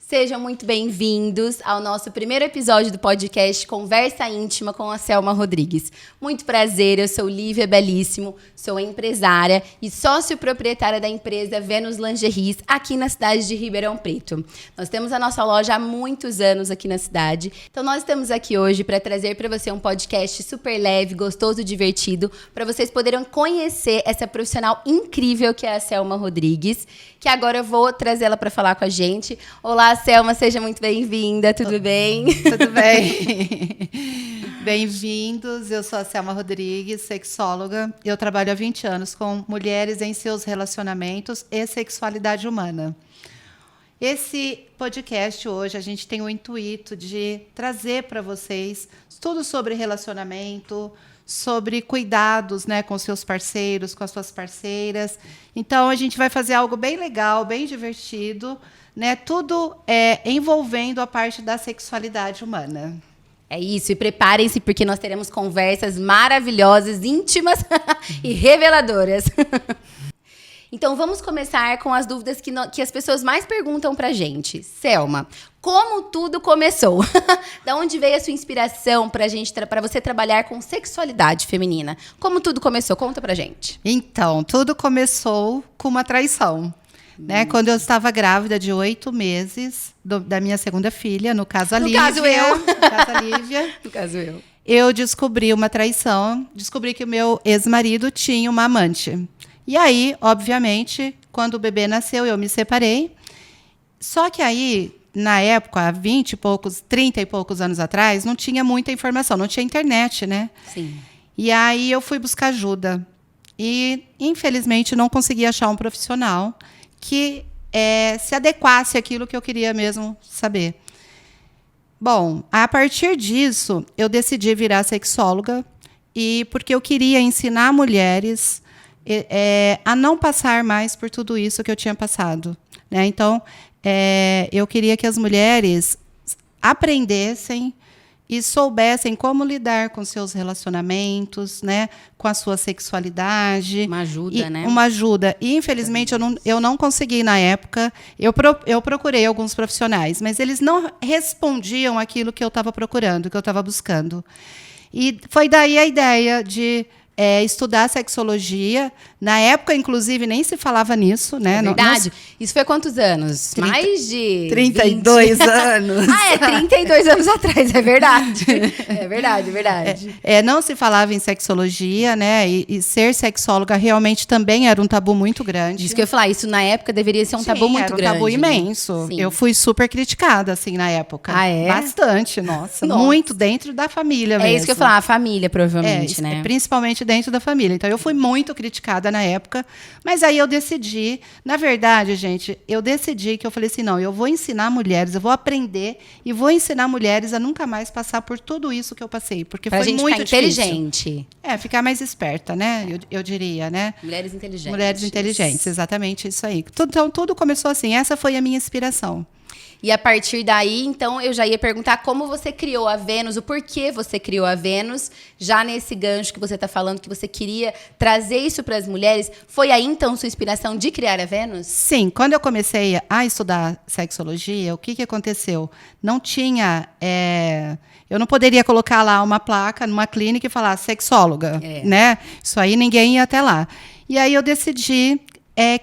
Sejam muito bem-vindos ao nosso primeiro episódio do podcast Conversa Íntima com a Selma Rodrigues. Muito prazer, eu sou Lívia Belíssimo, sou empresária e sócio-proprietária da empresa Venus Lingeries aqui na cidade de Ribeirão Preto. Nós temos a nossa loja há muitos anos aqui na cidade, então nós estamos aqui hoje para trazer para você um podcast super leve, gostoso, divertido, para vocês poderem conhecer essa profissional incrível que é a Selma Rodrigues, que agora eu vou trazê-la para falar com a gente. Olá, Selma, seja muito bem-vinda, tudo bem? Tudo bem. Bem-vindos, eu sou a Selma Rodrigues, sexóloga. Eu trabalho há 20 anos com mulheres em seus relacionamentos e sexualidade humana. Esse podcast hoje a gente tem o intuito de trazer para vocês tudo sobre relacionamento, sobre cuidados, né, com seus parceiros, com as suas parceiras. Então, a gente vai fazer algo bem legal, bem divertido, né, tudo envolvendo a parte da sexualidade humana. É isso, e preparem-se porque nós teremos conversas maravilhosas, íntimas e reveladoras. Então, vamos começar com as dúvidas que as pessoas mais perguntam pra gente. Selma, como tudo começou? Da onde veio a sua inspiração para você trabalhar com sexualidade feminina? Como tudo começou? Conta pra gente. Então, tudo começou com uma traição. Né? Quando eu estava grávida de 8 meses da minha segunda filha, no caso a Lívia. No caso eu. Eu descobri uma traição, descobri que o meu ex-marido tinha uma amante. E aí, obviamente, quando o bebê nasceu, eu me separei. Só que aí, na época, há 20 e poucos, 30 e poucos anos atrás, não tinha muita informação, não tinha internet, né? Sim. E aí eu fui buscar ajuda. E, infelizmente, não consegui achar um profissional que se adequasse àquilo que eu queria mesmo saber. Bom, a partir disso, eu decidi virar sexóloga, e porque eu queria ensinar mulheres a não passar mais por tudo isso que eu tinha passado. Né? Então, eu queria que as mulheres aprendessem e soubessem como lidar com seus relacionamentos, né, com a sua sexualidade. Uma ajuda, né? Uma ajuda. E, infelizmente, eu não consegui na época. Eu procurei alguns profissionais, mas eles não respondiam aquilo que eu estava procurando, que eu estava buscando. E foi daí a ideia de estudar sexologia. Na época, inclusive, nem se falava nisso, né? É verdade. Isso foi há quantos anos? Mais de 32 anos. 32 anos atrás, é verdade. É verdade, é verdade. Não se falava em sexologia, né? E ser sexóloga realmente também era um tabu muito grande. Isso que eu ia falar, isso na época deveria ser um tabu muito grande. Era um tabu imenso. Sim. Eu fui super criticada, assim, na época. Ah, é? Bastante, nossa. Muito dentro da família mesmo. É isso que eu ia falar, a família, provavelmente, né? Principalmente dentro da família. Então, eu fui muito criticada na época, mas aí eu decidi, na verdade, gente, eu falei assim, não, eu vou ensinar mulheres, eu vou aprender e vou ensinar mulheres a nunca mais passar por tudo isso que eu passei, porque foi muito difícil. Inteligente. Ficar mais esperta, né? Eu diria, né? Mulheres inteligentes. Mulheres inteligentes, exatamente isso aí. Então, tudo começou assim, essa foi a minha inspiração. E a partir daí, então, eu já ia perguntar como você criou a Venus, o porquê você criou a Venus, já nesse gancho que você está falando, que você queria trazer isso para as mulheres. Foi aí, então, sua inspiração de criar a Venus? Sim, quando eu comecei a estudar sexologia, o que aconteceu? Não tinha... eu não poderia colocar lá uma placa numa clínica e falar sexóloga, né? Isso aí ninguém ia até lá. E aí eu decidi...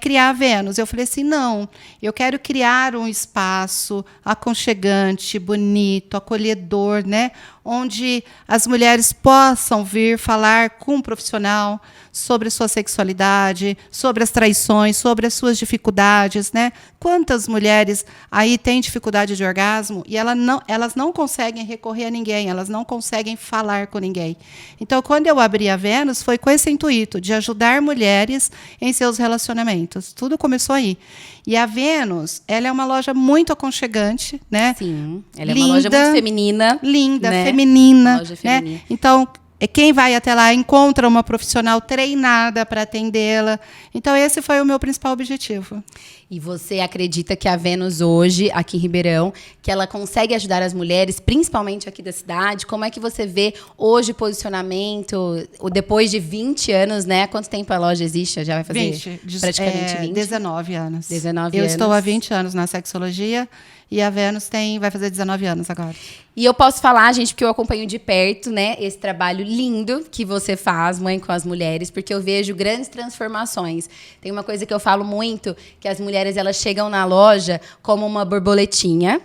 criar a Venus. Eu falei assim, não, eu quero criar um espaço aconchegante, bonito, acolhedor, né? Onde as mulheres possam vir falar com um profissional sobre sua sexualidade, sobre as traições, sobre as suas dificuldades, né? Quantas mulheres aí têm dificuldade de orgasmo e elas não conseguem recorrer a ninguém, elas não conseguem falar com ninguém. Então, quando eu abri a Venus, foi com esse intuito de ajudar mulheres em seus relacionamentos. Tudo começou aí. E a Venus, ela é uma loja muito aconchegante, né? Sim, ela é uma loja muito feminina. Linda, né? feminina. Loja feminina. Né? Então, quem vai até lá encontra uma profissional treinada para atendê-la. Então, esse foi o meu principal objetivo. E você acredita que a Venus hoje, aqui em Ribeirão, que ela consegue ajudar as mulheres, principalmente aqui da cidade? Como é que você vê hoje o posicionamento, depois de 20 anos, né? Quanto tempo a loja existe? Já vai fazer praticamente 20? 19 anos. 19 Eu anos. estou há 20 anos na sexologia. E a Vênus vai fazer 19 anos agora. E eu posso falar, gente, porque eu acompanho de perto, né, esse trabalho lindo que você faz, Mãe com as Mulheres, porque eu vejo grandes transformações. Tem uma coisa que eu falo muito, que as mulheres, elas chegam na loja como uma borboletinha.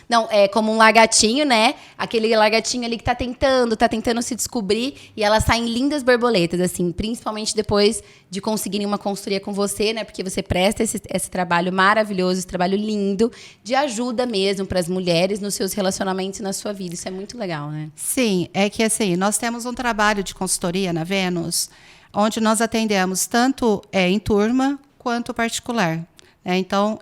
Não, é como um lagartinho, né? Aquele lagartinho ali que tá tentando se descobrir, e elas saem lindas borboletas, assim, principalmente depois de conseguirem uma consultoria com você, né? Porque você presta esse trabalho maravilhoso, esse trabalho lindo, de ajuda mesmo para as mulheres nos seus relacionamentos e na sua vida. Isso é muito legal, né? Sim, é que assim, nós temos um trabalho de consultoria na Vênus, onde nós atendemos tanto em turma quanto particular. Então,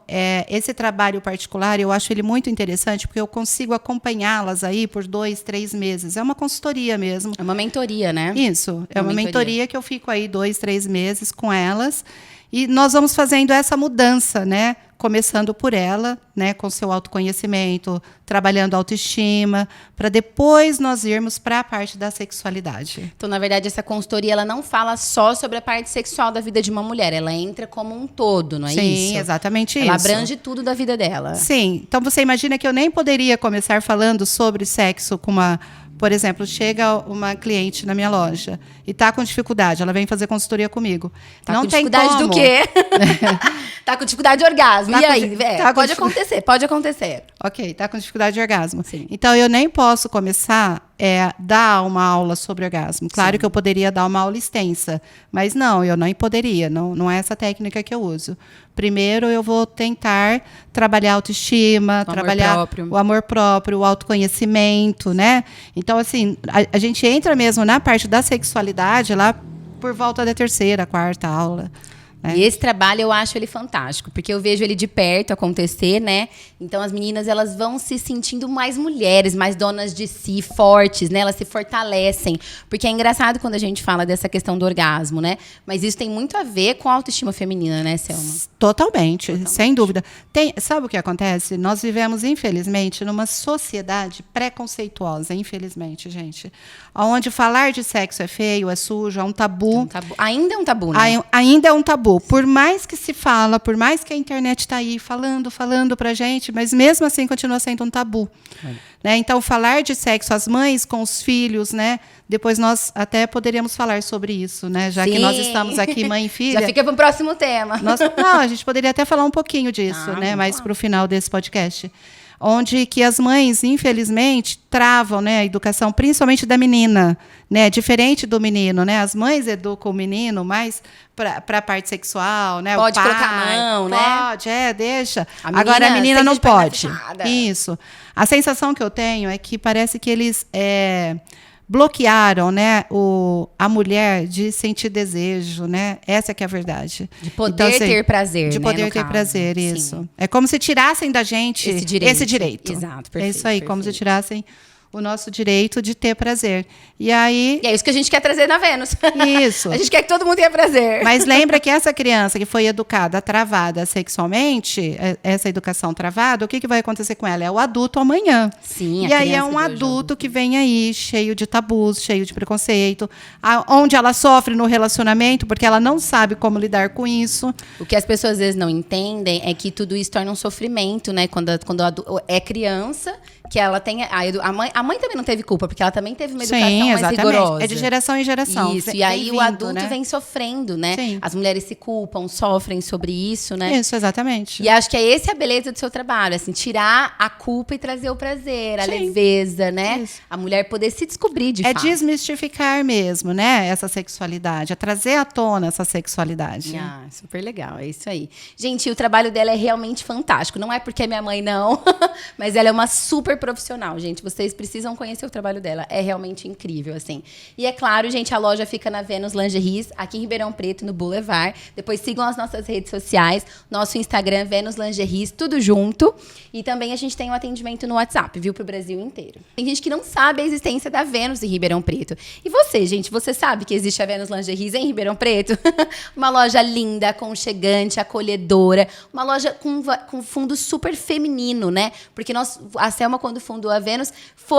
esse trabalho particular, eu acho ele muito interessante, porque eu consigo acompanhá-las aí por 2, 3 meses. É uma consultoria mesmo. É uma mentoria, né? Isso, é uma mentoria que eu fico aí 2, 3 meses com elas. E nós vamos fazendo essa mudança, né? Começando por ela, né? Com seu autoconhecimento, trabalhando a autoestima, para depois nós irmos para a parte da sexualidade. Então, na verdade, essa consultoria, ela não fala só sobre a parte sexual da vida de uma mulher, ela entra como um todo, não é isso? Sim, exatamente isso. Ela abrange tudo da vida dela. Sim, então você imagina que eu nem poderia começar falando sobre sexo com uma... Por exemplo, chega uma cliente na minha loja e está com dificuldade, ela vem fazer consultoria comigo. Tá não com tem dificuldade como. do quê? Tá com dificuldade de orgasmo. E aí? Pode acontecer, pode acontecer. Ok, está com dificuldade de orgasmo. Sim. Então, eu nem posso começar a dar uma aula sobre orgasmo. Claro que eu poderia dar uma aula extensa, mas não, eu nem poderia. Não é essa técnica que eu uso. Primeiro, eu vou tentar trabalhar a autoestima, trabalhar o amor próprio, o autoconhecimento, né? Então, assim, a gente entra mesmo na parte da sexualidade lá por volta da 3ª, 4ª aula. E esse trabalho eu acho ele fantástico, porque eu vejo ele de perto acontecer, né? Então as meninas, elas vão se sentindo mais mulheres, mais donas de si, fortes, né? Elas se fortalecem, porque é engraçado quando a gente fala dessa questão do orgasmo, né? Mas isso tem muito a ver com a autoestima feminina, né, Selma? Totalmente. Sem dúvida. Sabe o que acontece? Nós vivemos, infelizmente, numa sociedade preconceituosa, infelizmente, gente. Onde falar de sexo é feio, é sujo, é um tabu. Ainda é um tabu, né? Ainda é um tabu. Por mais que se fala, por mais que a internet está aí falando pra gente, mas mesmo assim continua sendo um tabu. Né? Então, falar de sexo, as mães com os filhos, né? Depois nós até poderíamos falar sobre isso, né? Já que nós estamos aqui, mãe e filha. Já fica para o próximo tema. A gente poderia até falar um pouquinho disso, né? Mais para o final desse podcast. Onde que as mães, infelizmente, travam, né, a educação, principalmente da menina, né, diferente do menino, né, as mães educam o menino mais para a parte sexual, né, pode o pai, colocar a mão, né? Pode, deixa. Agora a menina não pode. Isso. A sensação que eu tenho é que parece que eles bloquearam, né, a mulher de sentir desejo, né? Essa que é a verdade. De poder ter prazer, de poder ter prazer, isso. Sim. É como se tirassem da gente esse direito. Exato, perfeito. É isso aí, como se tirassem o nosso direito de ter prazer. E aí... E é isso que a gente quer trazer na Vênus. Isso. A gente quer que todo mundo tenha prazer. Mas lembra que essa criança que foi educada travada sexualmente, essa educação travada, o que vai acontecer com ela? É o adulto amanhã. Sim, e aí é um adulto que vem aí cheio de tabus, cheio de preconceito, onde ela sofre no relacionamento porque ela não sabe como lidar com isso. O que as pessoas às vezes não entendem é que tudo isso torna um sofrimento, né? Quando é criança, que ela tem... A mãe também não teve culpa, porque ela também teve uma educação mais rigorosa. É de geração em geração. Isso, e aí o adulto vem sofrendo, né? Sim. As mulheres se culpam, sofrem sobre isso, né? Isso, exatamente. E acho que é essa a beleza do seu trabalho, assim, tirar a culpa e trazer o prazer, a leveza, né? Isso. A mulher poder se descobrir de fato. É desmistificar mesmo, né? Essa sexualidade, é trazer à tona essa sexualidade. Super legal, é isso aí. Gente, o trabalho dela é realmente fantástico. Não é porque é minha mãe, não, mas ela é uma super profissional, gente. Vocês precisam conhecer o trabalho dela. É realmente incrível, assim. E é claro, gente, a loja fica na Vênus Lingeries, aqui em Ribeirão Preto, no Boulevard. Depois sigam as nossas redes sociais. Nosso Instagram, Vênus Lingeries, tudo junto. E também a gente tem um atendimento no WhatsApp, viu? Pro Brasil inteiro. Tem gente que não sabe a existência da Vênus em Ribeirão Preto. E você, gente, você sabe que existe a Vênus Lingeries em Ribeirão Preto? Uma loja linda, aconchegante, acolhedora. Uma loja com fundo super feminino, né? Porque a Selma, quando fundou a Vênus,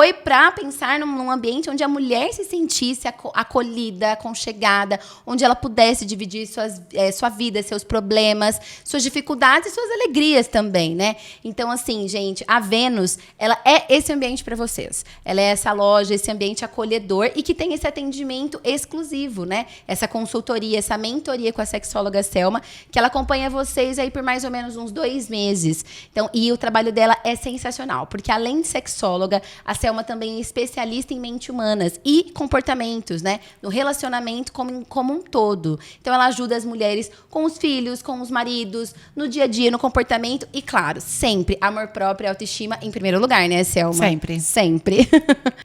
foi para pensar num ambiente onde a mulher se sentisse acolhida, aconchegada, onde ela pudesse dividir sua vida, seus problemas, suas dificuldades e suas alegrias também, né? Então, assim, gente, a Vênus, ela é esse ambiente para vocês. Ela é essa loja, esse ambiente acolhedor e que tem esse atendimento exclusivo, né? Essa consultoria, essa mentoria com a sexóloga Selma, que ela acompanha vocês aí por mais ou menos uns 2 meses. Então, e o trabalho dela é sensacional, porque além de sexóloga, a Selma também é especialista em mente humanas e comportamentos, né? No relacionamento como um todo. Então, ela ajuda as mulheres com os filhos, com os maridos, no dia a dia, no comportamento e, claro, sempre amor próprio e autoestima em primeiro lugar, né, Selma? Sempre. Sempre.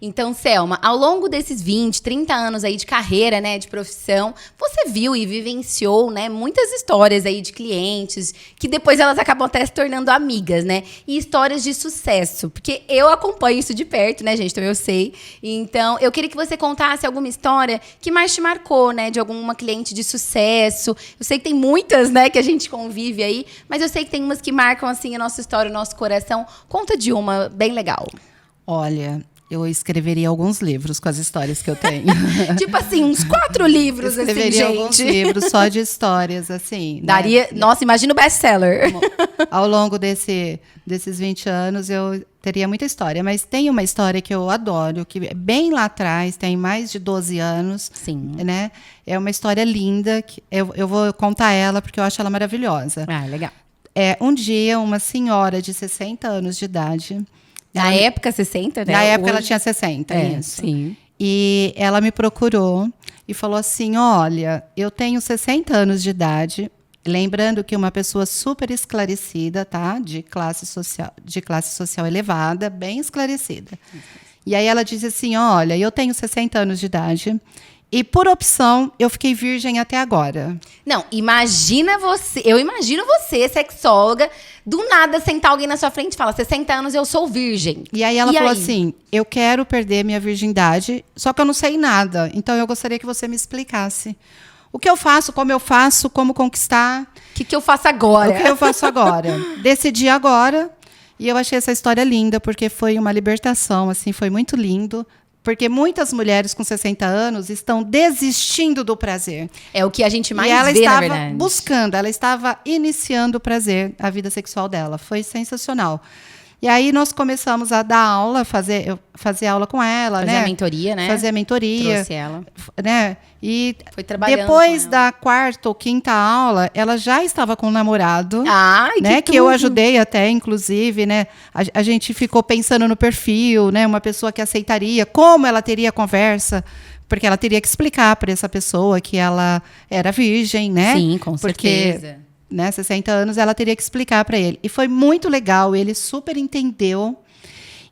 Então, Selma, ao longo desses 20, 30 anos aí de carreira, né, de profissão, você viu e vivenciou, né, muitas histórias aí de clientes que depois elas acabam até se tornando amigas, né? E histórias de sucesso, porque eu acompanho isso de perto, né, gente? Então eu sei. Então, eu queria que você contasse alguma história que mais te marcou, né, de alguma cliente de sucesso. Eu sei que tem muitas, né, que a gente convive aí, mas eu sei que tem umas que marcam assim a nossa história, o nosso coração. Conta de uma bem legal. Olha, eu escreveria alguns livros com as histórias que eu tenho. Tipo assim, uns 4 livros, assim, gente. Escreveria alguns livros só de histórias, assim. Daria, né? Nossa, imagina o best-seller. Ao longo desses 20 anos, eu teria muita história. Mas tem uma história que eu adoro, que é bem lá atrás, tem mais de 12 anos. Sim. Né? É uma história linda, que eu vou contar ela porque eu acho ela maravilhosa. Ah, legal. Um dia, uma senhora de 60 anos de idade... Na época, 60, né? Na época, hoje... ela tinha 60, isso. Sim. E ela me procurou e falou assim, olha, eu tenho 60 anos de idade, lembrando que uma pessoa super esclarecida, tá? De classe social elevada, bem esclarecida. E aí ela disse assim, olha, eu tenho 60 anos de idade e, por opção, eu fiquei virgem até agora. Não, imagina você... Eu imagino você, sexóloga, do nada sentar alguém na sua frente e falar, 60 anos eu sou virgem. E aí ela falou assim, eu quero perder minha virgindade, só que eu não sei nada. Então, eu gostaria que você me explicasse. O que eu faço, como conquistar. O que eu faço agora? O que eu faço agora? Decidi agora. E eu achei essa história linda, porque foi uma libertação, assim, foi muito lindo. Porque muitas mulheres com 60 anos estão desistindo do prazer. É o que a gente mais vê, na verdade. E ela estava estava buscando, ela estava iniciando o prazer, a vida sexual dela. Foi sensacional. E aí nós começamos a dar aula, fazer aula com ela, fazer a mentoria, né? Fazer a mentoria. Trouxe ela. Né? E foi trabalhando depois da 4ª ou 5ª aula, ela já estava com um namorado. Ai, né? Que eu ajudei até, inclusive, né? A gente ficou pensando no perfil, né? Uma pessoa que aceitaria, como ela teria conversa. Porque ela teria que explicar para essa pessoa que ela era virgem, né? Sim, com certeza. Né, 60 anos, ela teria que explicar para ele. E foi muito legal, ele super entendeu.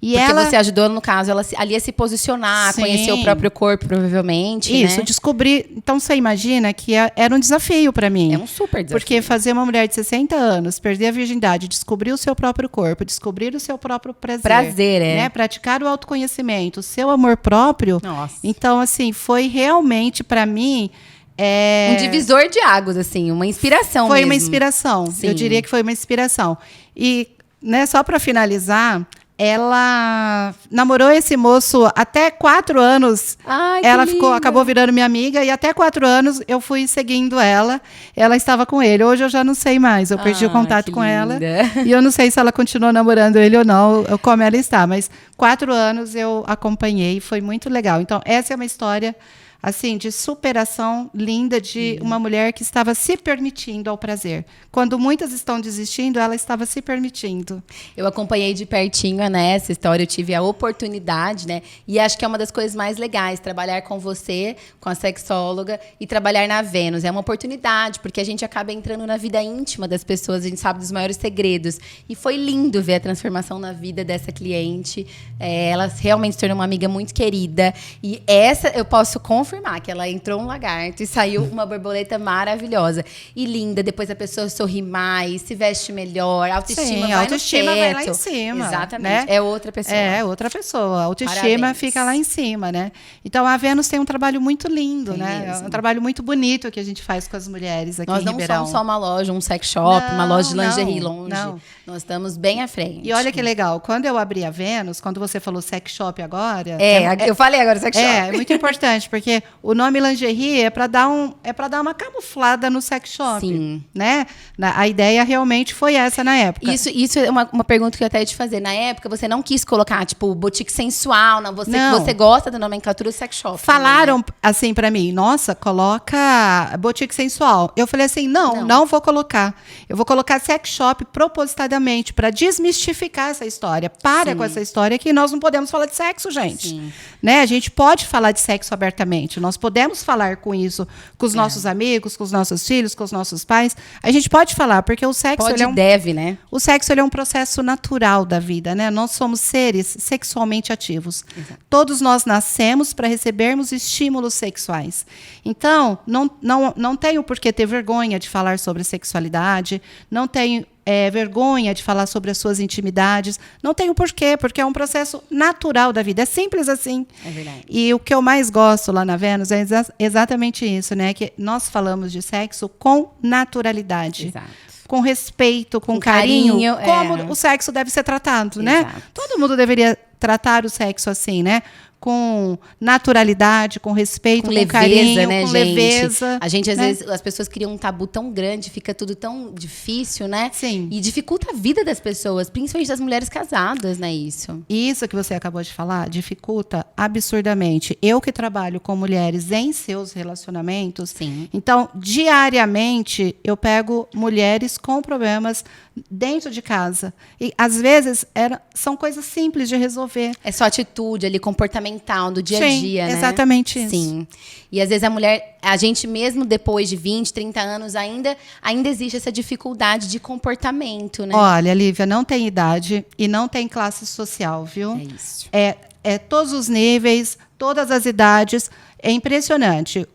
E porque ela... você ajudou, no caso, ela ali a se posicionar, Sim. conhecer o próprio corpo, provavelmente. Isso, né? descobrir. Então, você imagina que era um desafio para mim. É um super desafio. Porque fazer uma mulher de 60 anos perder a virgindade, descobrir o seu próprio corpo, descobrir o seu próprio prazer. Prazer, né? Praticar o autoconhecimento, o seu amor próprio. Nossa. Então, assim, foi realmente para mim. Um divisor de águas, assim, uma inspiração foi mesmo. Uma inspiração. Sim. Eu diria que foi uma inspiração. E, né, só para finalizar, ela namorou esse moço até 4 anos. Ai, ela que acabou virando minha amiga e até 4 anos eu fui seguindo ela. Ela estava com ele. Hoje eu já não sei mais. Eu perdi o contato com ela. E eu não sei se ela continuou namorando ele ou não, ou como ela está. Mas 4 anos eu acompanhei. Foi muito legal. Então, essa é uma história... assim, de superação linda de uma mulher que estava se permitindo ao prazer. Quando muitas estão desistindo, ela estava se permitindo. Eu acompanhei de pertinho, né, essa história, eu tive a oportunidade, né, e acho que é uma das coisas mais legais, trabalhar com você, com a sexóloga, e trabalhar na Vênus. É uma oportunidade, porque a gente acaba entrando na vida íntima das pessoas, a gente sabe dos maiores segredos. E foi lindo ver a transformação na vida dessa cliente. Ela realmente se tornou uma amiga muito querida. E essa, eu posso confirmar, afirmar que ela entrou um lagarto e saiu uma borboleta maravilhosa. E linda, depois a pessoa sorri mais, se veste melhor, a autoestima vai autoestima no vai lá teto. em cima. Exatamente, Né? é outra pessoa. É outra pessoa. A autoestima Parabéns. fica lá em cima, né? Então, a Vênus tem um trabalho muito lindo, Tem né? mesmo. É um trabalho muito bonito que a gente faz com as mulheres aqui Nós em não Ribeirão. somos só uma loja, um sex shop, uma loja de lingerie não, longe. não. Nós estamos bem à frente. E olha que legal, quando eu abri a Vênus, quando você falou sex shop agora... Eu falei agora sex shop. É muito importante, porque o nome lingerie é para dar uma camuflada no sex shop. Sim. Né? A ideia realmente foi essa na época. Isso é uma pergunta que eu até ia te fazer. Na época, você não quis colocar, tipo, boutique sensual, não. Você gosta da nomenclatura sex shop. Falaram também, né? assim pra mim, nossa, coloca boutique sensual. Eu falei assim, não vou colocar. Eu vou colocar sex shop propositadamente para desmistificar essa história. Para com essa história que nós não podemos falar de sexo, gente. Sim. Né? A gente pode falar de sexo abertamente. Nós podemos falar com isso com os nossos amigos, com os nossos filhos, com os nossos pais. A gente pode falar, porque o sexo deve, né? O sexo ele é um processo natural da vida, né? Nós somos seres sexualmente ativos. Exato. Todos nós nascemos para recebermos estímulos sexuais. Então, não tenho por que ter vergonha de falar sobre sexualidade, não tenho vergonha de falar sobre as suas intimidades. Não tenho porquê, porque é um processo natural da vida. É simples assim. É verdade. E o que eu mais gosto lá na Vênus é exatamente isso, né? Que nós falamos de sexo com naturalidade. Exato. Com respeito, com carinho, como o sexo deve ser tratado, né? Exato. Todo mundo deveria tratar o sexo assim, né? Com naturalidade, com respeito, com leveza, carinho, né, com gente? leveza. A gente, às né? vezes, as pessoas criam um tabu tão grande, fica tudo tão difícil, né? Sim. E dificulta a vida das pessoas, principalmente das mulheres casadas, né? Isso. Isso que você acabou de falar dificulta absurdamente. Eu que trabalho com mulheres em seus relacionamentos, Sim. então, diariamente, eu pego mulheres com problemas dentro de casa. E, às vezes, são coisas simples de resolver. É só atitude ali, comportamental, do dia a Sim, dia, né? exatamente isso. Sim. E às vezes a gente mesmo depois de 20, 30 anos, ainda existe essa dificuldade de comportamento, né? Olha, Lívia, não tem idade e não tem classe social, viu? É isso. É todos os níveis, todas as idades. É impressionante.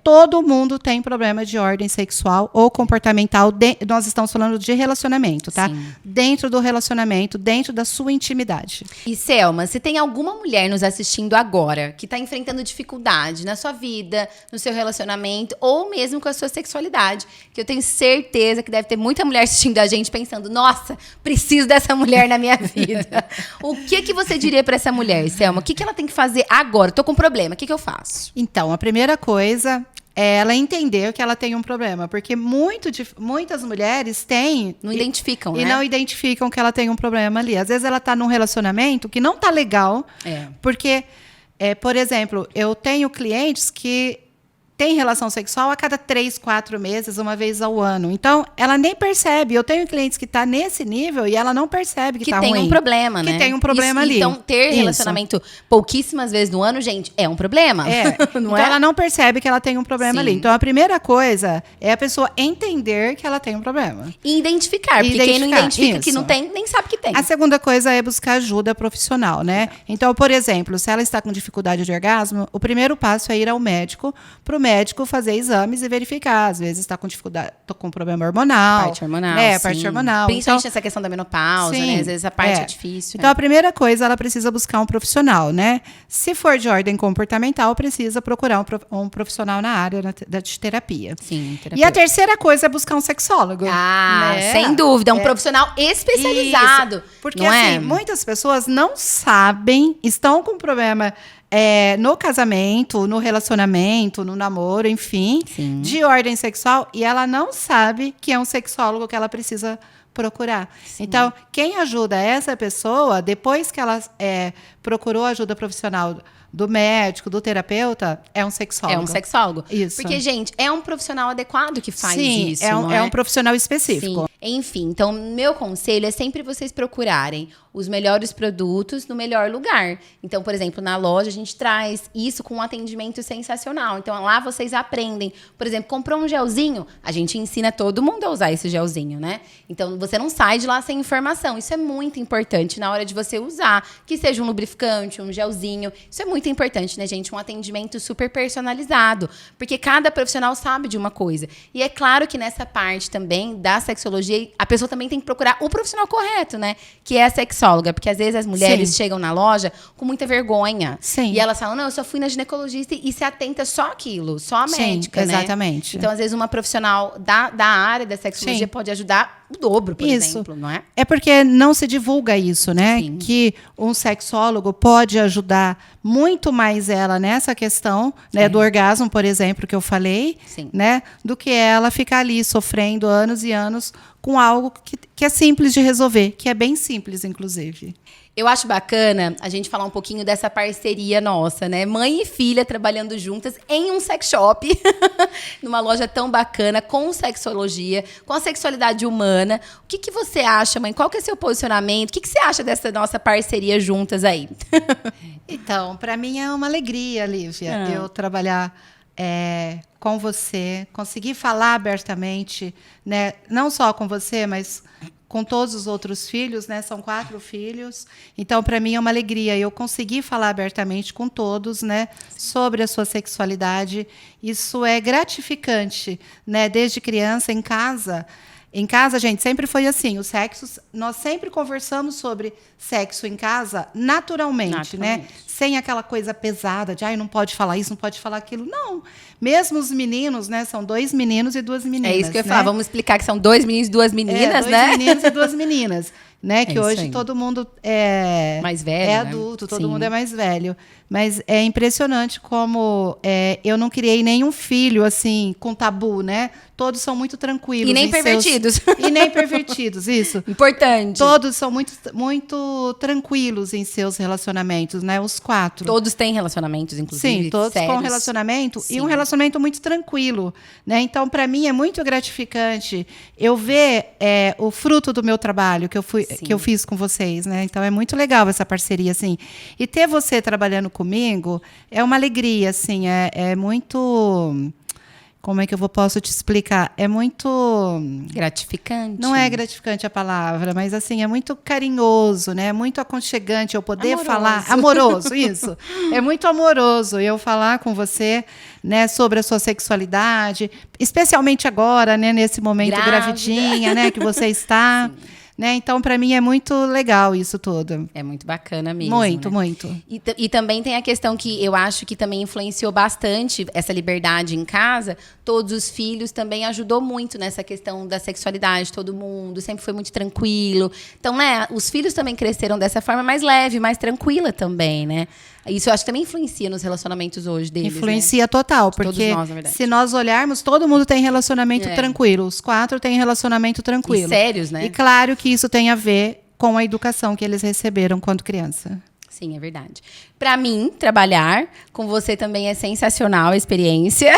Todo mundo tem problema de ordem sexual ou comportamental. Nós estamos falando de relacionamento, tá? Sim. Dentro do relacionamento, dentro da sua intimidade. E Selma, se tem alguma mulher nos assistindo agora que está enfrentando dificuldade na sua vida, no seu relacionamento ou mesmo com a sua sexualidade, que eu tenho certeza que deve ter muita mulher assistindo a gente pensando, nossa, preciso dessa mulher na minha vida. O que você diria para essa mulher, Selma? O que ela tem que fazer agora? Tô com um problema, o que eu faço? Então, a primeira coisa é ela entender que ela tem um problema, porque muitas mulheres têm... Não identificam, E né? não identificam que ela tem um problema ali. Às vezes ela está num relacionamento que não está legal, porque, por exemplo, eu tenho clientes que têm relação sexual a cada 3, 4 meses, uma vez ao ano. Então, ela nem percebe. Eu tenho clientes que estão nesse nível e ela não percebe que está ruim. Que tem um problema, né? Que tem um problema ali. Então, ter Isso. relacionamento pouquíssimas vezes no ano, gente, é um problema. Não então, ela não percebe que ela tem um problema ali. Então, a primeira coisa é a pessoa entender que ela tem um problema. E identificar, porque quem não identifica que não tem, nem sabe que tem. A segunda coisa é buscar ajuda profissional, né? Então, por exemplo, se ela está com dificuldade de orgasmo, o primeiro passo é ir ao médico, para o médico fazer exames e verificar. Às vezes está com dificuldade, com problema hormonal. Parte hormonal, parte hormonal. Principalmente então, essa questão da menopausa, né? Às vezes a parte é difícil. Então, a primeira coisa, ela precisa buscar um profissional, né? Se for de ordem comportamental, precisa procurar um profissional na área da terapia. Sim, terapia. E a terceira coisa é buscar um sexólogo. Né? Sem dúvida. Um profissional especializado. Isso. Porque, assim, muitas pessoas não sabem, estão com problema... no casamento, no relacionamento, no namoro, enfim, de ordem sexual, e ela não sabe que é um sexólogo que ela precisa procurar. Sim. Então, quem ajuda essa pessoa, depois que ela procurou ajuda profissional do médico, do terapeuta, é um sexólogo. É um sexólogo. Isso. Porque, gente, é um profissional adequado que faz isso. Sim, é um profissional específico. Sim. Enfim, então, meu conselho é sempre vocês procurarem os melhores produtos no melhor lugar. Então, por exemplo, na loja a gente traz isso com um atendimento sensacional. Então, lá vocês aprendem. Por exemplo, comprou um gelzinho, a gente ensina todo mundo a usar esse gelzinho, né? Então, você não sai de lá sem informação. Isso é muito importante na hora de você usar. Que seja um lubrificante, um gelzinho. Isso é muito muito importante, né, gente? Um atendimento super personalizado, porque cada profissional sabe de uma coisa. E é claro que nessa parte também da sexologia, a pessoa também tem que procurar o profissional correto, né? Que é a sexóloga, porque às vezes as mulheres chegam na loja com muita vergonha. Sim. E elas falam, não, eu só fui na ginecologista e se atenta só aquilo, só a médica, né? Exatamente. Então, às vezes, uma profissional da área da sexologia pode ajudar o dobro, por exemplo, não é? É porque não se divulga isso, né? Sim. Que um sexólogo pode ajudar muito mais ela nessa questão, né, do orgasmo, por exemplo, que eu falei, né? Do que ela ficar ali sofrendo anos e anos com algo que é simples de resolver, que é bem simples, inclusive. Eu acho bacana a gente falar um pouquinho dessa parceria nossa, né? Mãe e filha trabalhando juntas em um sex shop, numa loja tão bacana, com sexologia, com a sexualidade humana. O que você acha, mãe? Qual que é seu posicionamento? O que você acha dessa nossa parceria juntas aí? Então, para mim é uma alegria, Lívia, eu trabalhar com você, conseguir falar abertamente, né? Não só com você, mas com todos os outros filhos, né? São 4 filhos. Então, para mim é uma alegria eu conseguir falar abertamente com todos, né? Sobre a sua sexualidade. Isso é gratificante, né? Desde criança, em casa. Em casa, gente, sempre foi assim. O sexo, nós sempre conversamos sobre sexo em casa naturalmente, né? Sem aquela coisa pesada de, não pode falar isso, não pode falar aquilo. Não. Mesmo os meninos, né? São 2 meninos e 2 meninas. É isso que eu ia falar. Vamos explicar que são 2 meninos e 2 meninas, né? 2 meninos e 2 meninas. Né? Que hoje todo mundo mais velho, é adulto, todo mundo é mais velho. Mas é impressionante como eu não criei nenhum filho assim com tabu, né? Todos são muito tranquilos. E nem pervertidos. E nem pervertidos, isso. Importante. Todos são muito tranquilos em seus relacionamentos, né? Os 4. Todos têm relacionamentos, inclusive. Sim, todos sérios. com relacionamento. E um relacionamento muito tranquilo, né? Então, para mim, é muito gratificante eu ver o fruto do meu trabalho que eu fiz com vocês, né? Então, é muito legal essa parceria, assim. E ter você trabalhando comigo é uma alegria, assim. É muito... Como é que eu posso te explicar? É muito... gratificante. Não é gratificante a palavra, mas assim, é muito carinhoso, né? É muito aconchegante eu poder falar... Amoroso, isso. É muito amoroso eu falar com você, né, sobre a sua sexualidade, especialmente agora, né, nesse momento gravidinha, né, que você está... Né? Então, para mim, é muito legal isso tudo. É muito bacana mesmo. Muito, né? muito. E também tem a questão que eu acho que também influenciou bastante essa liberdade em casa. Todos os filhos também ajudou muito nessa questão da sexualidade. Todo mundo sempre foi muito tranquilo. Então, né, os filhos também cresceram dessa forma mais leve, mais tranquila também, né? Isso eu acho que também influencia nos relacionamentos hoje deles. Influencia total, porque todos nós, na verdade. Se nós olharmos, todo mundo tem relacionamento tranquilo. Os 4 têm relacionamento tranquilo. E sérios, né? E claro que isso tem a ver com a educação que eles receberam quando criança. Sim, é verdade. Para mim, trabalhar com você também é sensacional a experiência.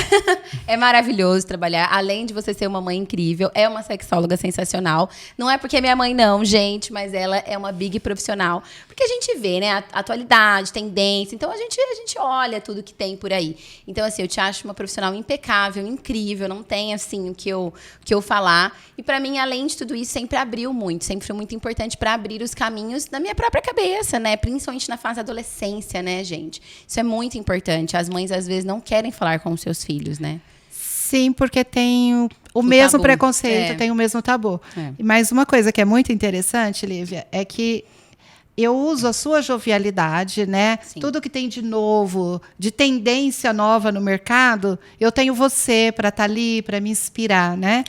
É maravilhoso trabalhar. Além de você ser uma mãe incrível, é uma sexóloga sensacional. Não é porque é minha mãe, não, gente, mas ela é uma big profissional. Porque a gente vê, né, a atualidade, tendência. Então, a gente olha tudo que tem por aí. Então, assim, eu te acho uma profissional impecável, incrível. Não tem, assim, o que eu falar. E, para mim, além de tudo isso, sempre abriu muito. Sempre foi muito importante para abrir os caminhos da minha própria cabeça, né? Principalmente na fase da adolescência, né, gente? Isso é muito importante. As mães, às vezes, não querem falar com os seus filhos, né? Sim, porque tem o mesmo tabu. Preconceito, tem o mesmo tabu. Mas uma coisa que é muito interessante, Lívia, é que eu uso a sua jovialidade, né? Sim. Tudo que tem de novo, de tendência nova no mercado, eu tenho você para estar ali, para me inspirar, né?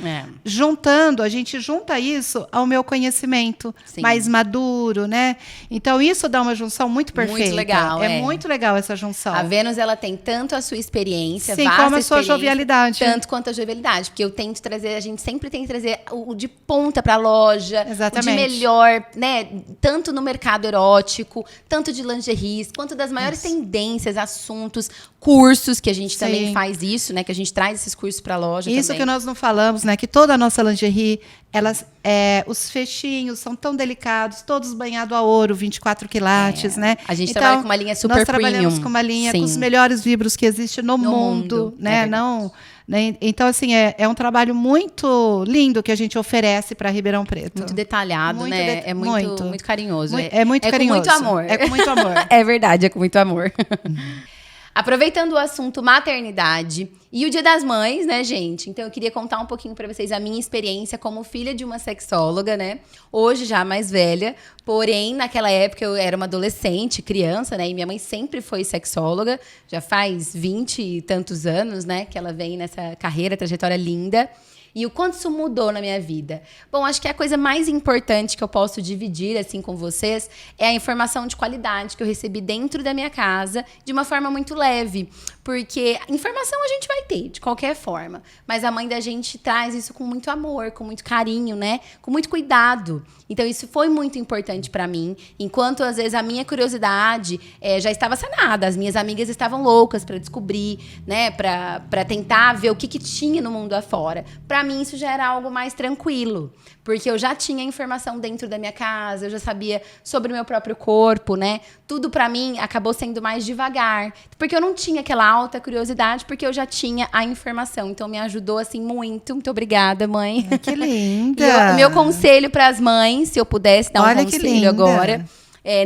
Juntando, a gente junta isso ao meu conhecimento mais maduro, né? Então, isso dá uma junção muito perfeita. Muito legal, É muito legal essa junção. A Vênus, ela tem tanto a sua experiência, sim, como a sua jovialidade. Tanto quanto a jovialidade. Porque eu tento trazer, a gente sempre tem que trazer o de ponta para a loja. Exatamente. O de melhor, né? Tanto no mercado erótico, tanto de lingeries, quanto das maiores tendências, assuntos, cursos, que a gente também faz isso, né? Que a gente traz esses cursos para a loja isso também. Que nós não falamos, né? Que toda a nossa lingerie, os fechinhos são tão delicados, todos banhados a ouro, 24 quilates, né? A gente trabalha com uma linha super nós trabalhamos premium. com uma linha com os melhores vibros que existe no mundo, né? Não, né? Então, assim, é um trabalho muito lindo que a gente oferece para Ribeirão Preto. Muito detalhado, né? É muito carinhoso. É muito carinhoso. Com muito amor. É com muito amor. É verdade, é com muito amor. Aproveitando o assunto maternidade e o Dia das Mães, né, gente? Então, eu queria contar um pouquinho pra vocês a minha experiência como filha de uma sexóloga, né? Hoje já mais velha, porém, naquela época eu era uma adolescente, criança, né? E minha mãe sempre foi sexóloga, já faz 20 e tantos anos, né? Que ela vem nessa carreira, trajetória linda. E o quanto isso mudou na minha vida? Bom, acho que a coisa mais importante que eu posso dividir assim com vocês é a informação de qualidade que eu recebi dentro da minha casa de uma forma muito leve. Porque informação a gente vai ter, de qualquer forma. Mas a mãe da gente traz isso com muito amor, com muito carinho, né? Com muito cuidado. Então, isso foi muito importante para mim. Enquanto, às vezes, a minha curiosidade já estava sanada. As minhas amigas estavam loucas para descobrir, né? Para tentar ver o que tinha no mundo afora. Para mim, isso já era algo mais tranquilo. Porque eu já tinha informação dentro da minha casa, eu já sabia sobre o meu próprio corpo, né? Tudo para mim acabou sendo mais devagar. Porque eu não tinha aquela alta curiosidade, porque eu já tinha a informação. Então, me ajudou, assim, muito. Muito obrigada, mãe. Que linda! E o meu conselho para as mães, se eu pudesse dar um conselho agora,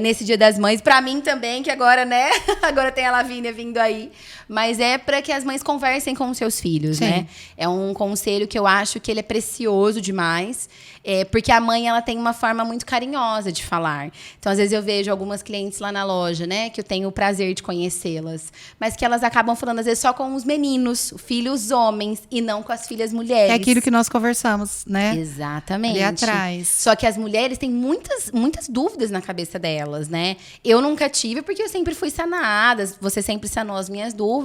nesse Dia das Mães, para mim também, que agora, né? Agora tem a Lavínia vindo aí. Mas é para que as mães conversem com os seus filhos, né? É um conselho que eu acho que ele é precioso demais. Porque a mãe, ela tem uma forma muito carinhosa de falar. Então, às vezes, eu vejo algumas clientes lá na loja, né? Que eu tenho o prazer de conhecê-las. Mas que elas acabam falando, às vezes, só com os meninos, filhos homens, e não com as filhas mulheres. É aquilo que nós conversamos, né? Exatamente. Ali atrás. Só que as mulheres têm muitas dúvidas na cabeça delas, né? Eu nunca tive, porque eu sempre fui sanada. Você sempre sanou as minhas dúvidas.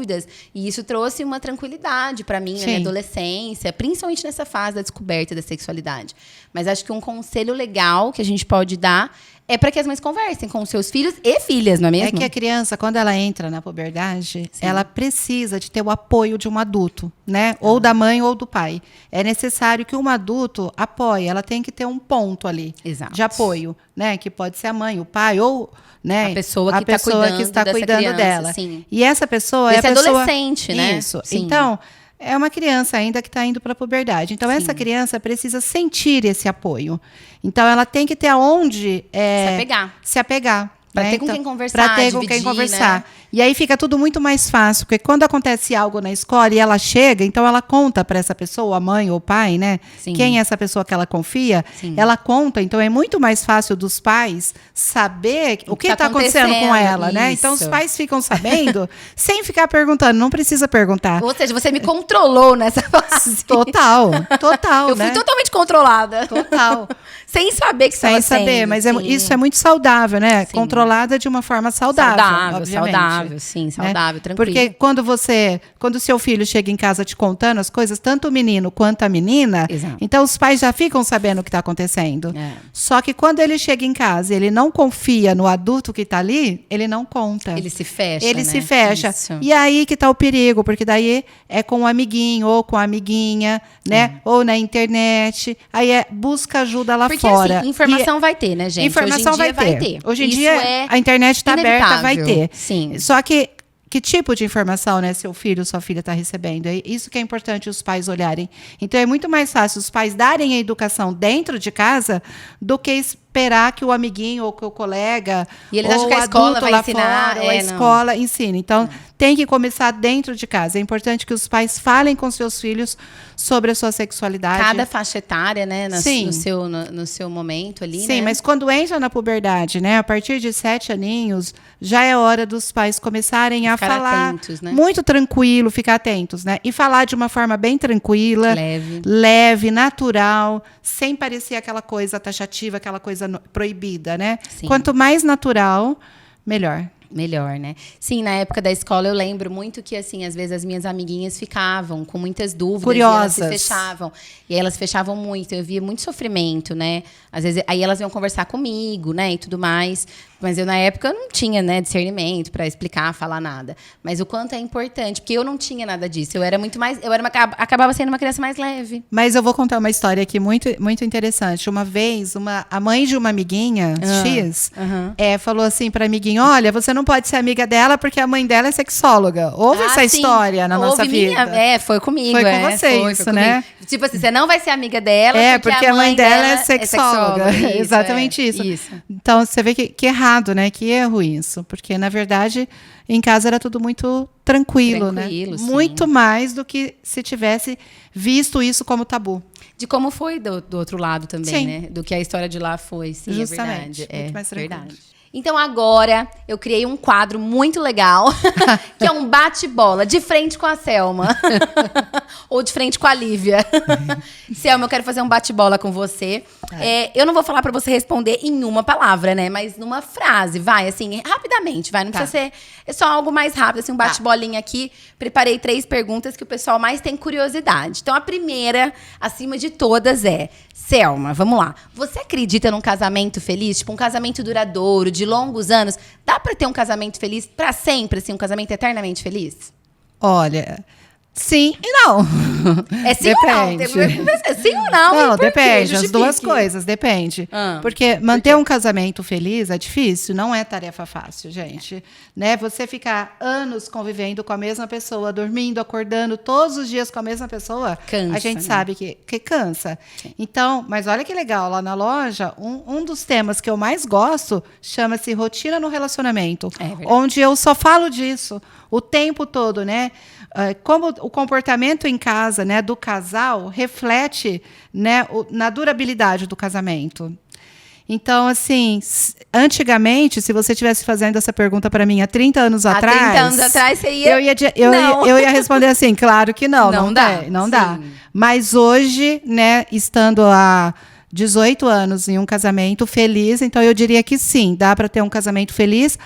E isso trouxe uma tranquilidade para mim na minha adolescência, principalmente nessa fase da descoberta da sexualidade. Mas acho que um conselho legal que a gente pode dar é para que as mães conversem com os seus filhos e filhas, não é mesmo? É que a criança, quando ela entra na puberdade, ela precisa de ter o apoio de um adulto, né? Ou da mãe ou do pai. É necessário que um adulto apoie. Ela tem que ter um ponto ali de apoio, né? Que pode ser a mãe, o pai ou, né, a pessoa que está cuidando criança, dela. Sim. E essa pessoa é a pessoa adolescente, né? Isso. Sim. Então, é uma criança ainda que está indo para a puberdade. Então, essa criança precisa sentir esse apoio. Então, ela tem que ter aonde se apegar. Para ter com quem conversar, para ter com quem conversar. Né? E aí fica tudo muito mais fácil, porque quando acontece algo na escola e ela chega, então ela conta para essa pessoa, a mãe ou o pai, né? Sim. Quem é essa pessoa que ela confia, ela conta. Então é muito mais fácil dos pais saber o que está acontecendo com ela, né? Então os pais ficam sabendo sem ficar perguntando, não precisa perguntar. Ou seja, você me controlou nessa fase. Total. Eu fui totalmente controlada. Total. Sem saber que estava sendo. Sem saber, mas isso é muito saudável, né? Controlada de uma forma saudável, saudável, sim, saudável, tranquilo. Porque quando o seu filho chega em casa te contando as coisas, tanto o menino quanto a menina, então os pais já ficam sabendo o que está acontecendo. Só que quando ele chega em casa e ele não confia no adulto que está ali, ele não conta. Ele se fecha, Ele se fecha. Isso. E aí que está o perigo, porque daí é com o amiguinho ou com a amiguinha, né? Ou na internet. Aí busca ajuda lá fora. Assim, informação vai ter, né, gente? Informação Hoje em dia vai ter. Hoje em dia a internet está aberta, vai ter. Sim. Só que tipo de informação, né, seu filho ou sua filha está recebendo? É isso que é importante os pais olharem. Então, é muito mais fácil os pais darem a educação dentro de casa do que esperar que o amiguinho ou que o colega e eles acham que a escola vai ensinar, fora, ou a escola ensine. Então, tem que começar dentro de casa. É importante que os pais falem com seus filhos sobre a sua sexualidade. Cada faixa etária, né, no seu momento ali, Sim, mas quando entra na puberdade, né, a partir de 7 aninhos, já é hora dos pais começarem a falar atentos, né? Muito tranquilo, ficar atentos, né? E falar de uma forma bem tranquila, leve, natural, sem parecer aquela coisa taxativa, aquela coisa proibida, né? Sim. Quanto mais natural, melhor. Melhor, né? Sim, na época da escola eu lembro muito que, assim, às vezes as minhas amiguinhas ficavam com muitas dúvidas. Curiosas. E elas se fechavam. E aí elas fechavam muito. Eu via muito sofrimento, né? Às vezes, aí elas iam conversar comigo, né? E tudo mais. Mas eu, na época, não tinha, né, discernimento para explicar, falar nada. Mas o quanto é importante, porque eu não tinha nada disso. Eu era muito mais... acabava sendo uma criança mais leve. Mas eu vou contar uma história aqui muito, muito interessante. Uma vez, a mãe de uma amiguinha, X, falou assim pra amiguinha, olha, você não pode ser amiga dela porque a mãe dela é sexóloga. Houve essa história na nossa vida. Foi comigo. Foi com você isso, né? Tipo assim, você não vai ser amiga dela porque a mãe dela é sexóloga. Isso, exatamente isso. Então, você vê que errado, né? Que erro isso. Porque, na verdade, em casa era tudo muito tranquilo, né? Sim. Muito mais do que se tivesse visto isso como tabu. De como foi do outro lado também, né? Do que a história de lá foi. Sim, justamente. É verdade. Muito mais tranquilo. Verdade. Então agora eu criei um quadro muito legal, que é um bate-bola, de frente com a Selma. Ou de frente com a Lívia. Selma, eu quero fazer um bate-bola com você. Eu não vou falar pra você responder em uma palavra, né? Mas numa frase, vai, assim, rapidamente, vai. Não precisa ser só algo mais rápido, assim, um bate-bolinha aqui. Preparei 3 perguntas que o pessoal mais tem curiosidade. Então a primeira, acima de todas, é... Selma, vamos lá. Você acredita num casamento feliz? Tipo, um casamento duradouro, de longos anos? Dá pra ter um casamento feliz pra sempre, assim, um casamento eternamente feliz? Olha, sim e não. É sim depende. Ou não? É sim ou não? Não, depende. As duas coisas, depende. Porque manter um casamento feliz é difícil, não é tarefa fácil, gente. Né? Você ficar anos convivendo com a mesma pessoa, dormindo, acordando todos os dias com a mesma pessoa, cansa, a gente sabe que cansa. Sim. Então, mas olha que legal, lá na loja, um dos temas que eu mais gosto chama-se rotina no relacionamento, onde eu só falo disso o tempo todo, né? Como o comportamento em casa, né, do casal reflete, né, na durabilidade do casamento. Então, assim, antigamente, se você estivesse fazendo essa pergunta para mim há 30 anos atrás... Há 30 anos atrás, você ia... Eu ia responder assim, claro que não. Não dá. Mas hoje, né, estando há 18 anos em um casamento feliz, então eu diria que sim, dá para ter um casamento feliz.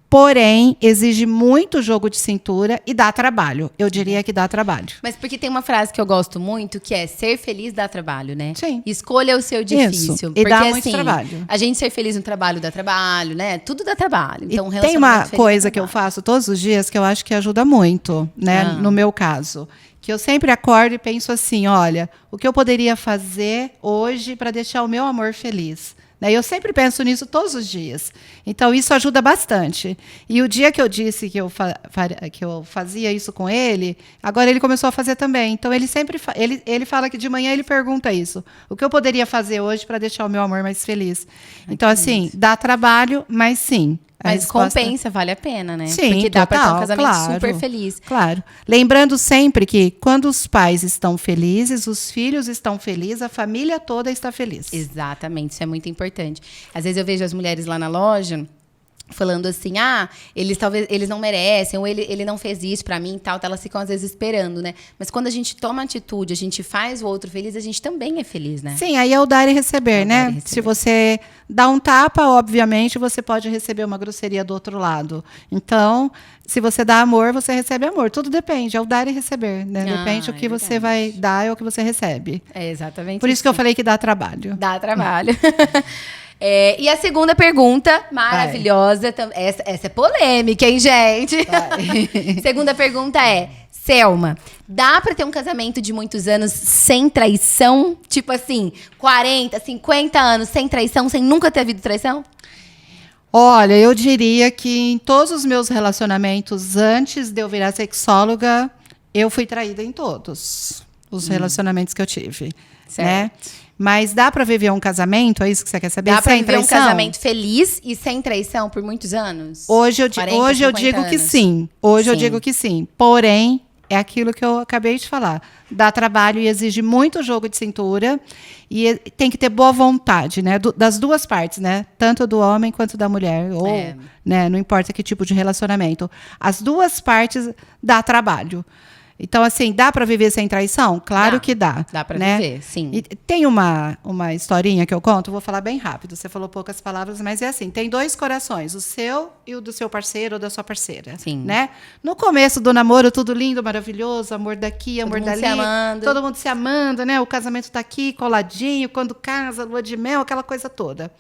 Porém, exige muito jogo de cintura e dá trabalho. Eu diria que dá trabalho. Mas porque tem uma frase que eu gosto muito, que é ser feliz dá trabalho, né? Sim. Escolha o seu difícil. Isso. Porque, e dá muito trabalho. A gente ser feliz no trabalho dá trabalho, né? Tudo dá trabalho. Então, e tem uma coisa que eu faço todos os dias que eu acho que ajuda muito, né? No meu caso. Que eu sempre acordo e penso assim, olha, o que eu poderia fazer hoje para deixar o meu amor feliz? Eu sempre penso nisso todos os dias. Então, isso ajuda bastante. E o dia que eu disse que eu fazia isso com ele, agora ele começou a fazer também. Então, ele sempre ele fala que de manhã ele pergunta isso. O que eu poderia fazer hoje para deixar o meu amor mais feliz? Então, assim, dá trabalho, mas sim. Mas compensa, vale a pena, né? Sim, porque dá para ter um casamento super feliz. Claro. Lembrando sempre que quando os pais estão felizes, os filhos estão felizes, a família toda está feliz. Exatamente, isso é muito importante. Às vezes eu vejo as mulheres lá na loja falando assim, eles não merecem, ou ele não fez isso pra mim e tal, elas ficam às vezes esperando, né? Mas quando a gente toma atitude, a gente faz o outro feliz, a gente também é feliz, né? Sim, aí é o dar e receber, né? Se você dá um tapa, obviamente, você pode receber uma grosseria do outro lado. Então, se você dá amor, você recebe amor. Tudo depende, é o dar e receber, né? Depende do que você vai dar e o que você recebe. É exatamente. Por isso que eu falei que dá trabalho. Dá trabalho. E a segunda pergunta, maravilhosa, essa é polêmica, hein, gente? Segunda pergunta é, Selma, dá pra ter um casamento de muitos anos sem traição? Tipo assim, 40, 50 anos sem traição, sem nunca ter havido traição? Olha, eu diria que em todos os meus relacionamentos, antes de eu virar sexóloga, eu fui traída em todos os relacionamentos que eu tive. Certo. Né? Mas dá para viver um casamento? É isso que você quer saber? Dá para viver um casamento feliz e sem traição por muitos anos? Hoje eu digo que sim. Eu digo que sim. Porém, é aquilo que eu acabei de falar. Dá trabalho e exige muito jogo de cintura. E tem que ter boa vontade, né? Das duas partes, né? Tanto do homem quanto da mulher. Ou, né? Não importa que tipo de relacionamento. As duas partes dá trabalho. Então, assim, dá para viver sem traição? Claro que dá. Dá para viver, sim. E tem uma historinha que eu conto, vou falar bem rápido. Você falou poucas palavras, mas é assim, tem 2 corações, o seu e o do seu parceiro ou da sua parceira. Sim. Né? No começo do namoro, tudo lindo, maravilhoso, amor daqui, amor dali. Todo mundo se amando, né? O casamento tá aqui, coladinho, quando casa, lua de mel, aquela coisa toda.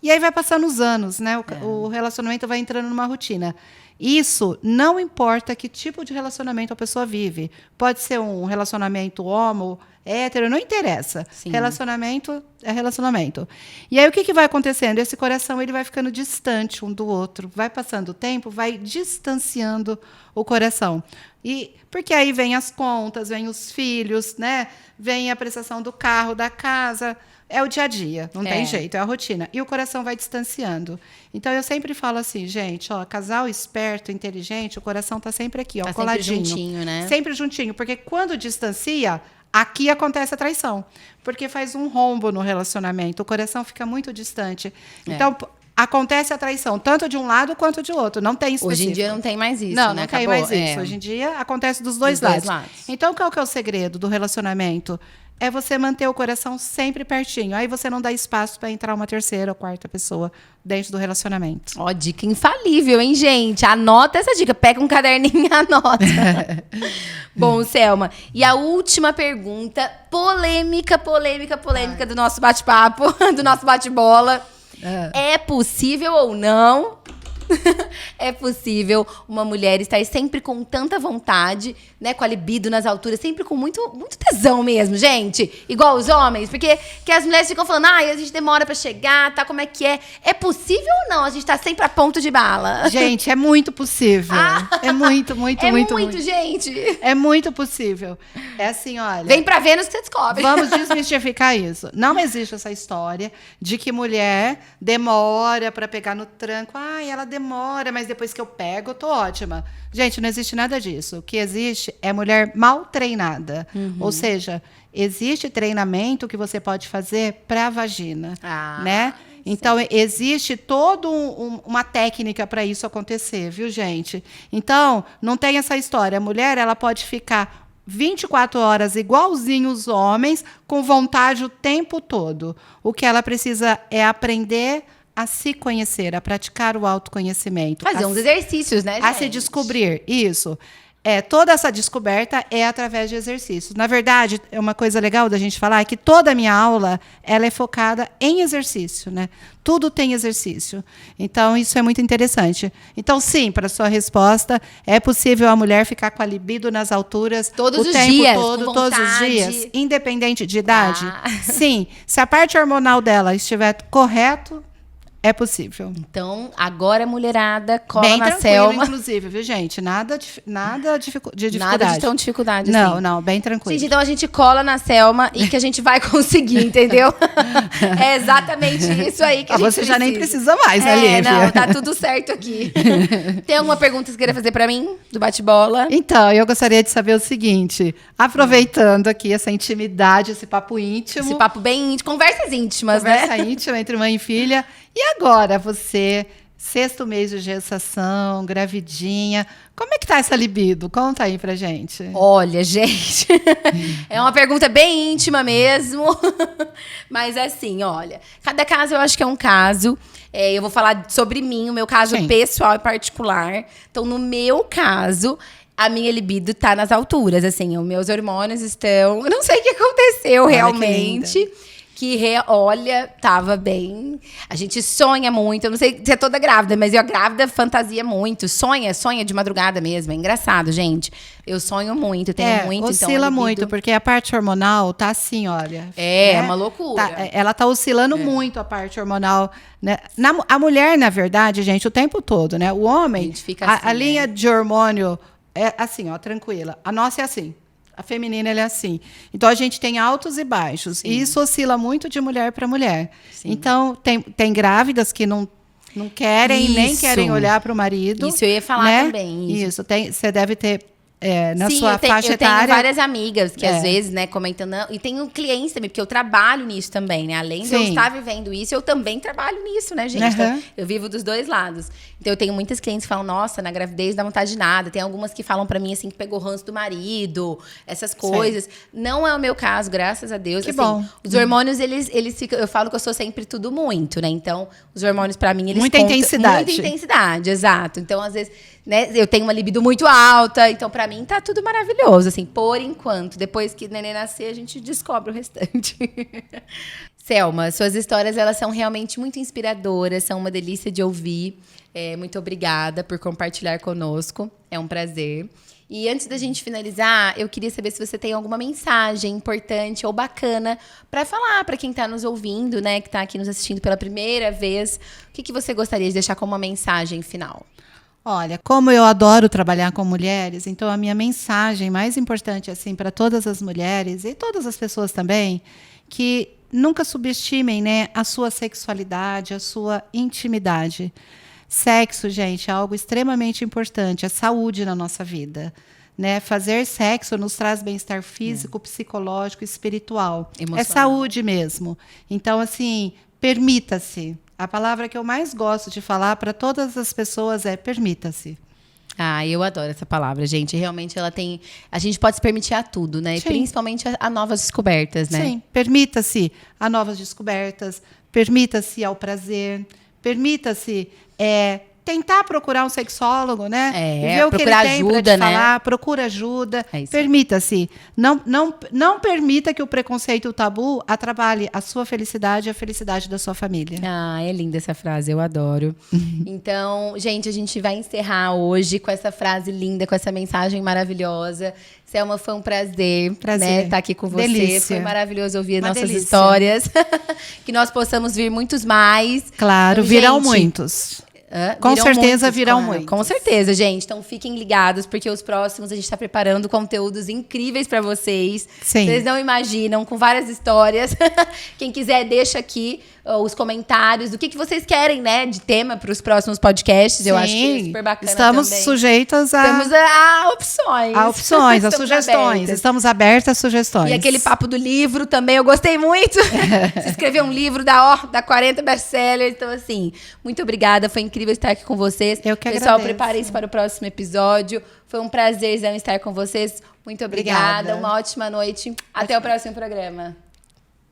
E aí vai passando os anos, né? O relacionamento vai entrando numa rotina. Isso não importa que tipo de relacionamento a pessoa vive. Pode ser um relacionamento homo, hétero, não interessa. Sim. Relacionamento é relacionamento. E aí o que vai acontecendo? Esse coração ele vai ficando distante um do outro. Vai passando o tempo, vai distanciando o coração. E porque aí vem as contas, vem os filhos, né? Vem a prestação do carro, da casa. É o dia a dia, não tem jeito, é a rotina. E o coração vai distanciando. Então, eu sempre falo assim, gente, ó, casal esperto, inteligente, o coração tá sempre aqui, ó, coladinho. Sempre juntinho, né? Sempre juntinho, porque quando distancia, aqui acontece a traição. Porque faz um rombo no relacionamento, o coração fica muito distante. Então, acontece a traição, tanto de um lado quanto de outro. Não tem específico. Hoje em dia não tem mais isso, não, né? Não tem mais isso. Hoje em dia acontece dos dois lados. Então, qual que é o segredo do relacionamento? É você manter o coração sempre pertinho. Aí você não dá espaço para entrar uma terceira ou quarta pessoa dentro do relacionamento. Ó, dica infalível, hein, gente? Anota essa dica. Pega um caderninho e anota. Bom, Selma, e a última pergunta, polêmica do nosso bate-papo, do nosso bate-bola. É possível ou não? É possível uma mulher estar sempre com tanta vontade, né, com a libido nas alturas, sempre com muito tesão mesmo, gente, igual os homens, porque que as mulheres ficam falando, a gente demora pra chegar, tá, como é que é? É possível ou não? A gente tá sempre a ponto de bala. Gente, é muito possível. É muito, gente. É muito possível. É assim, olha. Vem pra Vênus que você descobre. Vamos desmistificar isso. Não existe essa história de que mulher demora pra pegar no tranco. Ela demora, mas depois que eu pego, eu tô ótima. Gente, não existe nada disso. O que existe é mulher mal treinada. Ou seja, existe treinamento que você pode fazer para a vagina, né? Então, existe toda uma técnica para isso acontecer, viu, gente? Então, não tem essa história. A mulher, ela pode ficar 24 horas igualzinho os homens, com vontade o tempo todo. O que ela precisa é aprender a se conhecer, a praticar o autoconhecimento. Fazer uns exercícios, né, gente? A se descobrir, isso. Toda essa descoberta é através de exercícios. Na verdade, é uma coisa legal da gente falar, é que toda a minha aula ela é focada em exercício, né? Tudo tem exercício. Então, isso é muito interessante. Então, sim, para a sua resposta, é possível a mulher ficar com a libido nas alturas todos o os tempo dias, todo, todos os dias, independente de idade? Sim. Se a parte hormonal dela estiver correto, é possível. Então, agora, mulherada, cola bem na tranquilo, Selma. Inclusive, viu, gente? Nada de dificuldade. Nada de tão dificuldade assim. Não, bem tranquilo. Gente, então a gente cola na Selma e que a gente vai conseguir, entendeu? É exatamente isso aí que a gente Você já nem precisa mais, né, Lívia? Não, tá tudo certo aqui. Tem alguma pergunta que você queira fazer pra mim, do bate-bola? Então, eu gostaria de saber o seguinte, aproveitando aqui essa intimidade, esse papo íntimo. Esse papo bem íntimo, conversas íntimas, né? Conversa íntima entre mãe e filha. E agora, você, 6º mês de gestação, gravidinha, como é que tá essa libido? Conta aí pra gente. Olha, gente, é uma pergunta bem íntima mesmo. Mas assim, olha, cada caso eu acho que é um caso. Eu vou falar sobre mim, o meu caso pessoal e particular. Então, no meu caso, a minha libido tá nas alturas, assim, os meus hormônios estão... Eu não sei o que aconteceu realmente. Olha, tava bem. A gente sonha muito. Eu não sei se é toda grávida, mas eu grávida fantasia muito. Sonha de madrugada mesmo. É engraçado, gente. Eu sonho muito, tenho muito. Oscila muito, porque a parte hormonal tá assim, olha. É uma loucura. Ela tá oscilando muito a parte hormonal. Né? A mulher, na verdade, gente, o tempo todo, né? O homem, a linha de hormônio é assim, ó, tranquila. A nossa é assim. A feminina, ela é assim. Então, a gente tem altos e baixos. Sim. E isso oscila muito de mulher para mulher. Sim. Então, tem grávidas que não querem, nem querem olhar para o marido. Isso eu ia falar também. Isso. Você deve ter... na sua faixa etária. Eu tenho várias amigas que, às vezes, né, comentando... E tenho clientes também, porque eu trabalho nisso também, né? Além de eu estar vivendo isso, eu também trabalho nisso, né, gente? Então, eu vivo dos dois lados. Então, eu tenho muitas clientes que falam, nossa, na gravidez não dá vontade de nada. Tem algumas que falam pra mim, assim, que pegou ranço do marido, essas coisas. Não é o meu caso, graças a Deus. Que assim, bom. Os hormônios, eles ficam... Eu falo que eu sou sempre tudo muito, né? Então, os hormônios, pra mim, eles muita intensidade. Muita intensidade, exato. Então, às vezes... Né? Eu tenho uma libido muito alta, então pra mim tá tudo maravilhoso, assim, por enquanto. Depois que o neném nascer, a gente descobre o restante. Selma, suas histórias elas são realmente muito inspiradoras, são uma delícia de ouvir. Muito obrigada por compartilhar conosco, é um prazer. E antes da gente finalizar, eu queria saber se você tem alguma mensagem importante ou bacana para falar para quem está nos ouvindo, né, que está aqui nos assistindo pela primeira vez. O que você gostaria de deixar como uma mensagem final? Olha, como eu adoro trabalhar com mulheres, então a minha mensagem mais importante assim para todas as mulheres e todas as pessoas também, que nunca subestimem, né, a sua sexualidade, a sua intimidade. Sexo, gente, é algo extremamente importante, é saúde na nossa vida. Né? Fazer sexo nos traz bem-estar físico, psicológico, espiritual. Emocional. É saúde mesmo. Então, assim, permita-se. A palavra que eu mais gosto de falar para todas as pessoas é permita-se. Ah, eu adoro essa palavra, gente. Realmente ela tem... A gente pode se permitir a tudo, né? Sim. Principalmente a novas descobertas, né? Sim, permita-se a novas descobertas, permita-se ao prazer, permita-se tentar procurar um sexólogo, né? Ver o que ele tem ajuda, pra te né? falar, procura ajuda. Permita-se. Não permita que o preconceito e o tabu atrapalhe a sua felicidade e a felicidade da sua família. Ah, é linda essa frase, eu adoro. Então, gente, a gente vai encerrar hoje com essa frase linda, com essa mensagem maravilhosa. Selma, foi um prazer, né, estar aqui com você. Delícia. Foi maravilhoso ouvir nossas histórias. Que nós possamos vir muitos mais. Claro, então, virão gente, muitos. Com certeza virão muitos. Com certeza, gente. Então fiquem ligados, porque os próximos a gente está preparando conteúdos incríveis para vocês. Sim. Vocês não imaginam, com várias histórias. Quem quiser, deixa aqui os comentários do que vocês querem, né, de tema para os próximos podcasts. Sim. Eu acho que é super bacana. Estamos também. sujeitas a... Estamos a opções. A opções, a Estamos sugestões. abertas. Estamos abertas a sugestões. E aquele papo do livro também, eu gostei muito. Você escreveu um livro da 40 best-sellers. Então, assim, muito obrigada. Foi incrível estar aqui com vocês. Eu que Pessoal, agradeço. preparem-se para o próximo episódio. Foi um prazerzão estar com vocês. Muito obrigada. Obrigada. Uma ótima noite. Até o próximo programa.